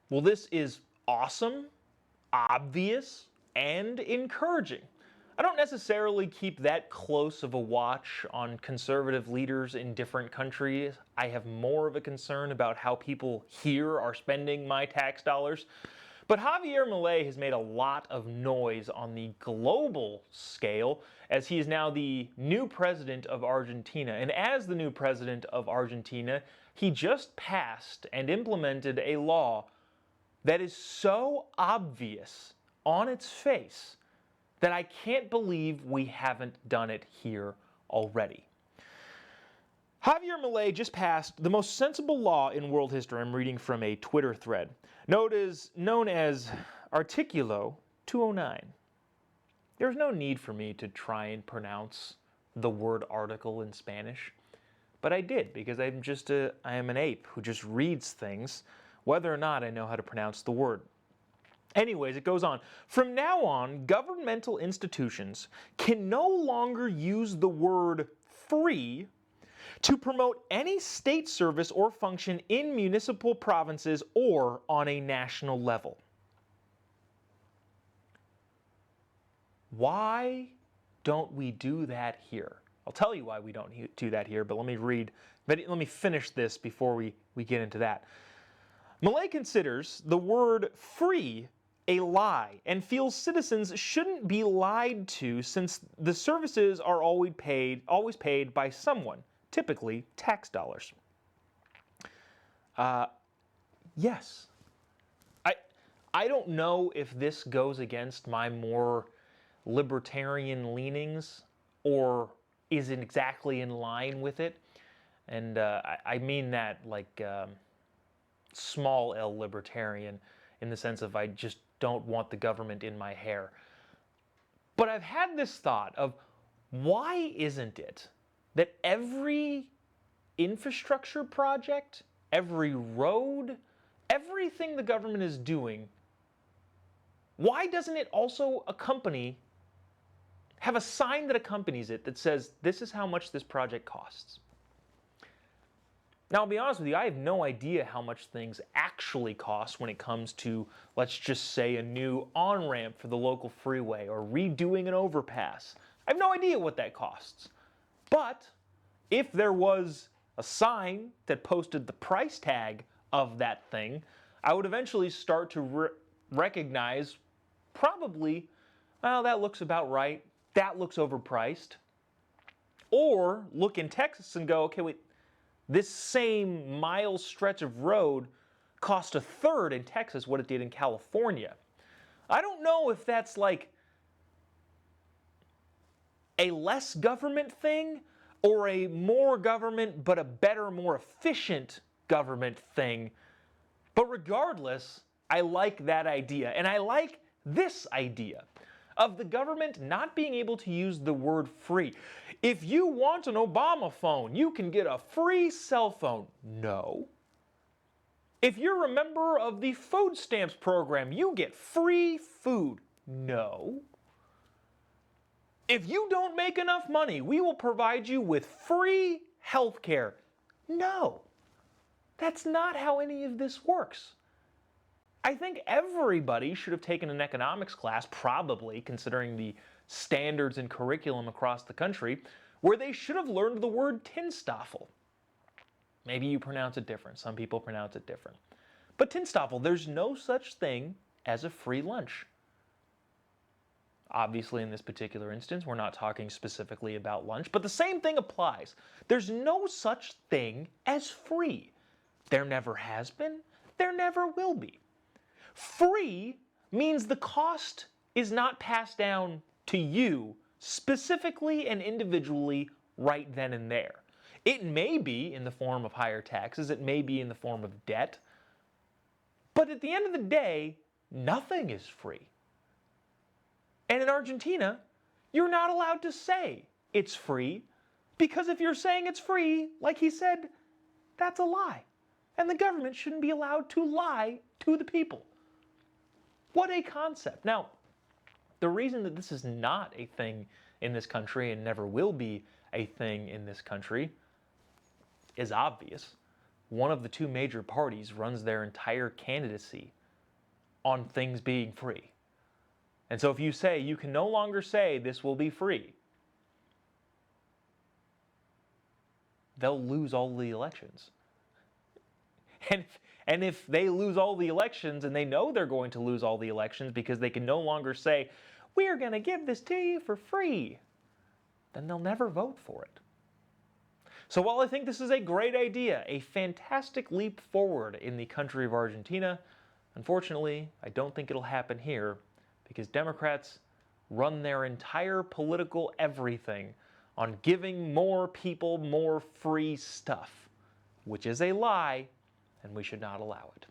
Well, this is awesome, obvious, and encouraging. I don't necessarily keep that close of a watch on conservative leaders in different countries. I have more of a concern about how people here are spending my tax dollars. But Javier Milei has made a lot of noise on the global scale as he is now the new president of Argentina. And as the new president of Argentina, he just passed and implemented a law that is so obvious on its face that I can't believe we haven't done it here already. Javier Milei just passed the most sensible law in world history. I'm reading from a Twitter thread known as Articulo 209. There's no need for me to try and pronounce the word article in Spanish, but I did because I am an ape who just reads things whether or not I know how to pronounce the word. Anyways, it goes on. From now on, governmental institutions can no longer use the word free to promote any state service or function in municipal provinces or on a national level. Why don't we do that here? I'll tell you why we don't do that here, but let me finish this before we get into that. Milei considers the word free a lie and feels citizens shouldn't be lied to since the services are always paid by someone, typically tax dollars. Yes. I don't know if this goes against my more libertarian leanings or isn't exactly in line with it. And I mean that like small L libertarian in the sense of I just don't want the government in my hair. But I've had this thought of why isn't it that every infrastructure project, every road, everything the government is doing, why doesn't it also have a sign that accompanies it that says, this is how much this project costs? Now, I'll be honest with you, I have no idea how much things actually cost when it comes to, let's just say, a new on-ramp for the local freeway or redoing an overpass. I have no idea what that costs. But if there was a sign that posted the price tag of that thing, I would eventually start to recognize probably, well, that looks about right. That looks overpriced. Or look in Texas and go, okay, wait, this same mile stretch of road cost a third in Texas what it did in California. I don't know if that's like a less government thing or a more government but a better, more efficient government thing. But regardless, I like that idea. And I like this idea of the government not being able to use the word free. If you want an Obama phone, you can get a free cell phone. No. If you're a member of the food stamps program, you get free food. No. If you don't make enough money, we will provide you with free health care. No. That's not how any of this works. I think everybody should have taken an economics class, probably, considering the standards and curriculum across the country, where they should have learned the word Tinstaffel. Maybe you pronounce it different. Some people pronounce it different. But Tinstaffel, there's no such thing as a free lunch. Obviously, in this particular instance, we're not talking specifically about lunch, but the same thing applies. There's no such thing as free. There never has been. There never will be. Free means the cost is not passed down to you specifically and individually right then and there. It may be in the form of higher taxes, it may be in the form of debt, but at the end of the day, nothing is free. And in Argentina, you're not allowed to say it's free, because if you're saying it's free, like he said, that's a lie. And the government shouldn't be allowed to lie to the people. What a concept. Now, the reason that this is not a thing in this country and never will be a thing in this country is obvious. one of the two major parties runs their entire candidacy on things being free. And so if you say you can no longer say this will be free, they'll lose all the elections. And if they lose all the elections, and they know they're going to lose all the elections because they can no longer say, we're going to give this to you for free, then they'll never vote for it. So while I think this is a great idea, a fantastic leap forward in the country of Argentina, unfortunately, I don't think it'll happen here because Democrats run their entire political everything on giving more people more free stuff, which is a lie, and we should not allow it.